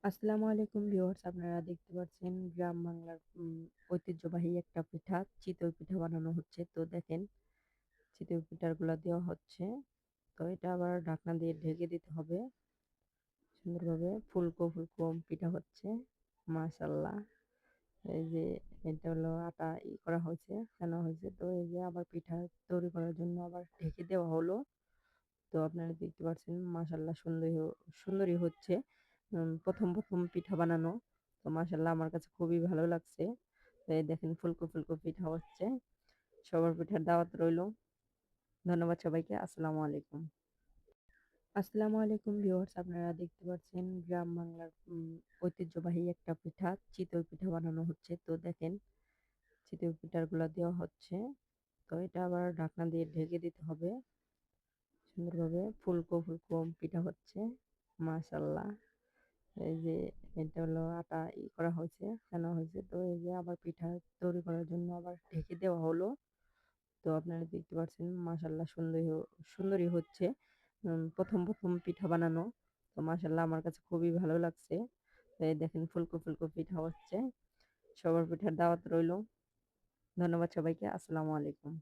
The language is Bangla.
আসসালামু আলাইকুম ভিউয়ার্স, আপনারা দেখতে পাচ্ছেন গ্রাম বাংলার ঐতিহ্যবাহী একটা পিঠা চিতই পিঠা বানানো হচ্ছে। তো দেখেন চিতই পিঠাগুলা দেওয়া হচ্ছে। তো এটা আবার ঢাকনা দিয়ে ঢেকে দিতে হবে সুন্দরভাবে। ফুলকো ফুলকো পিঠা হচ্ছে, মাশাআল্লাহ। এই যে এটা হলো আটা করা হয়েছে, ফেনা হয়েছে। তো এই যে আবার পিঠা তৈরি করার জন্য আবার ঢেকে দেওয়া হলো। তো আপনারা দেখতে পাচ্ছেন মাশাআল্লাহ সুন্দরই হচ্ছে। ১ম পিঠা বানানো। তো মাশাআল্লাহ আমার কাছে খুবই ভালো লাগছে। তো এই দেখেন ফুলকো ফুলকো পিঠা হচ্ছে। সবার পিঠার দাওয়াত রইলো। ধন্যবাদ সবাইকে। আসসালামু আলাইকুম। আসসালামু আলাইকুম ভিউয়ার্স, আপনারা দেখতে পাচ্ছেন গ্রাম বাংলার ঐতিহ্যবাহী একটা পিঠা চিতই পিঠা বানানো হচ্ছে। তো দেখেন চিতই পিঠাগুলা দেওয়া হচ্ছে। তো এটা আবার ঢাকনা দিয়ে ঢেকে দিতে হবে সুন্দরভাবে। ফুলকো ফুলকো পিঠা হচ্ছে, মাশাআল্লাহ। এই যে এটা হলো আটা করা হয়েছে, ফেনা হয়েছে। তো এই যে আবার পিঠা তৈরি করার জন্য আবার ঢেকে দেওয়া হলো। তো আপনারা দেখতে পাচ্ছেন মাশাআল্লাহ সুন্দরই হচ্ছে। ১ম পিঠা বানানো। তো মাশাআল্লাহ আমার কাছে খুবই ভালো লাগছে। তো এই দেখেন ফুলকো ফুলকো পিঠা হচ্ছে। সবার পিঠার দাওয়াত রইলো। ধন্যবাদ সবাইকে। আসসালামু আলাইকুম।